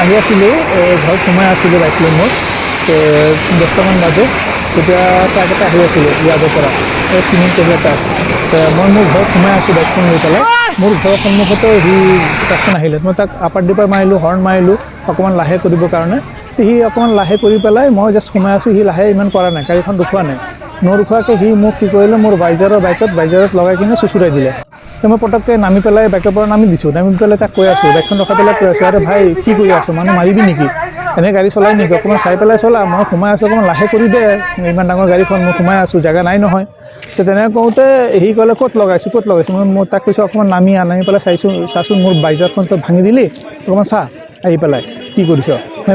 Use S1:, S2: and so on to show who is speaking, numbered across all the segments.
S1: আহি আছিলোঁ ঘৰত সোমাই আছিলোঁ বাইক লৈ মোৰ 10টামান বাজে তেতিয়া ট্ৰাক এটা আহি আছিলে ইয়াৰ পৰা চিমেণ্ট কেৰিয়াৰ ট্ৰাক মই মোৰ ঘৰত সোমাই আছোঁ বাইকখন লৈ পেলাই মোৰ ঘৰৰ সন্মুখতে সি ট্ৰাকখন আহিলে মই তাক আপাৰ ডিপাৰ মাৰিলোঁ হৰ্ণ মাৰিলোঁ অকণমান লাহে কৰিবৰ কাৰণে সি অকণমান লাহে কৰি পেলাই মই জাষ্ট সোমাই আছোঁ সি লাহে ইমান কৰা নাই গাড়ীখন ৰখোৱা নাই নৰখোৱাকৈ সি মোক কি কৰিলে মোৰ বাইজাৰত লগাই কিনে চুচুৰাই দিলে মই পটককৈ নামি পেলাই বাইকৰ পৰা নামি দিছোঁ নামি পেলাই তাক কৈ আছোঁ বাইকখন ৰখাই পেলাই কৈ আছোঁ আৰে ভাই কি কৰি আছোঁ মানুহ মাৰিবি নেকি এনে গাড়ী চলাই নেকি অকণমান চাই পেলাই চলা মই সোমাই আছোঁ অকণমান লাহে কৰি দে ইমান ডাঙৰ গাড়ীখন মই সোমাই আছোঁ জেগা নাই নহয় তো তেনেকৈ কওঁতে সি ক'লে ক'ত লগাইছোঁ মই তাক কৈছোঁ অকণমান নামি পেলাই চাচোন মোৰ বাইজাৰখন তই ভাঙি দিলি অকণমান চা আহি পেলাই কি কৰিছ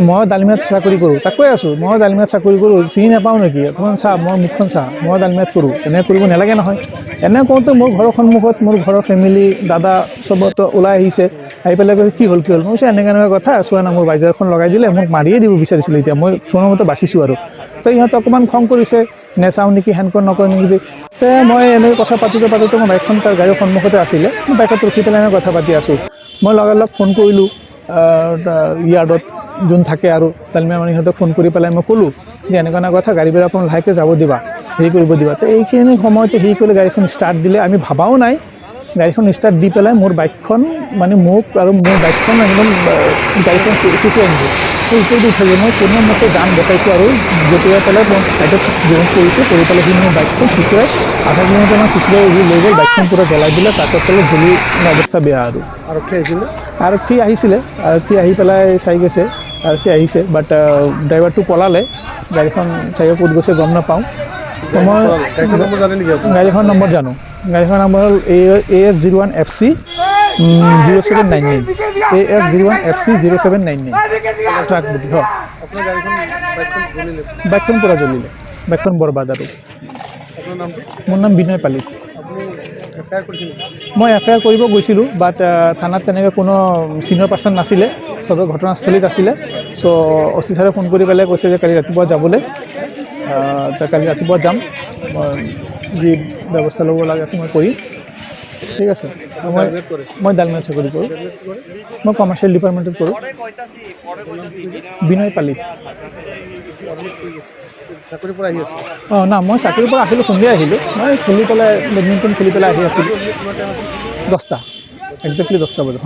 S1: মই ডালমিয়াত চাকৰি কৰোঁ তাক কৈ আছোঁ মই ডালমিয়াত চাকৰি কৰোঁ চিনি নাপাওঁ নেকি অকণমান চা মই মুখখন চা মই ডালমিয়াত কৰোঁ তেনেকৈ কৰিব নালাগে নহয় এনে কওঁতে মোৰ ঘৰৰ সন্মুখত মোৰ ঘৰৰ ফেমিলি দাদা চবতো ওলাই আহিছে আহি পেলাই কৈছে কি হ'ল মই কৈছোঁ এনেকুৱা কথা চোৱা না মোৰ বাইজাৰখন লগাই দিলে মোক মাৰিয়ে দিব বিচাৰিছিলে এতিয়া মই কোনোমতে বাচিছোঁ আৰু তো ইহঁতে অকণমান খং কৰিছে নেচাওঁ নেকি হেনকৰ নকয় নেকি তে মই এনেকৈ কথা পাতোঁতে মই বাইকখন তাৰ গাড়ীৰ সন্মুখতে আছিলে মই বাইকত ৰখি পেলাই এনেকৈ কথা পাতি আছোঁ মই লগালগ ফোন কৰিলোঁ ইয়াৰ্ডত যোন থাকে আৰু ডালমিয়া মানে সিহঁতক ফোন কৰি পেলাই মই ক'লোঁ যে এনেকুৱা কথা গাড়ীবিলাক অকণ লাহেকৈ যাব দিবা হেৰি কৰিব দিবা তো এইখিনি সময়তে হেৰি কৰি গাড়ীখন ষ্টাৰ্ট দিলে আমি ভাবাও নাই গাড়ীখন ষ্টাৰ্ট দি পেলাই মোৰ বাইকখন মানে মোক আৰু মোৰ বাইকখন একদম গাড়ীখন চুচুৱাই আনিব ওপৰতো উঠাইছে মই কোনোমতে গান বচাইছোঁ আৰু জঁপিয়াই পেলাই মই ছাইডত কৰিছোঁ কৰি পেলাই সি মোৰ বাইকখন চুচুৱাই আধা কিলোমিটাৰমান চুচুৱাই সি লৈ গ'ল বাইকখন পূৰা জ্বলাই দিলে ট্ৰাকৰ তলত জ্বলি অৱস্থা বেয়া আৰু আৰক্ষী আহিছিলে আৰক্ষী আহি পেলাই চাই গৈছে আৰক্ষী আহিছে বাট ড্ৰাইভাৰটো পলালে গাড়ীখন চাগে ক'ত গৈছে গম নাপাওঁ মই গাড়ীখন নম্বৰ জানো গাড়ীখন নম্বৰ হ'ল AS01 FC 0799 AS01 FC 0799 truck বুলি হয় বাইকখন পূৰা জ্বলিলে বাইকখন বৰবাদ আৰু মোৰ নাম বিনয় পালিত মই FIR কৰিব গৈছিলোঁ বাট থানাত তেনেকৈ কোনো চিনিয়ৰ পাৰ্চন নাছিলে চবে ঘটনাস্থলীত আছিলে চ' OC ছাৰে ফোন কৰি পেলাই কৈছে যে কালি ৰাতিপুৱা যাবলৈ কালি ৰাতিপুৱা যাম যি ব্যৱস্থা ল'ব লাগে আছে মই কৰিম ঠিক আছে মই ডালমিয়াত চাকৰি কৰোঁ মই কমাৰ্চিয়েল ডিপাৰ্টমেণ্টত কৰোঁ বিনয় পালিত অঁ না মই চাকৰিৰ পৰা আহিলোঁ সন্ধিয়া আহিলোঁ মই খেলি পেলাই বেডমিণ্টন খেলি পেলাই আহি আছিলোঁ 10টা একজেক্টলি 10টা বজাত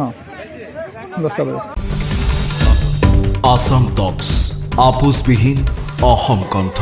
S1: 10টা বজাত
S2: আসাম টক্স আপোচবিহীন অসম কণ্ঠ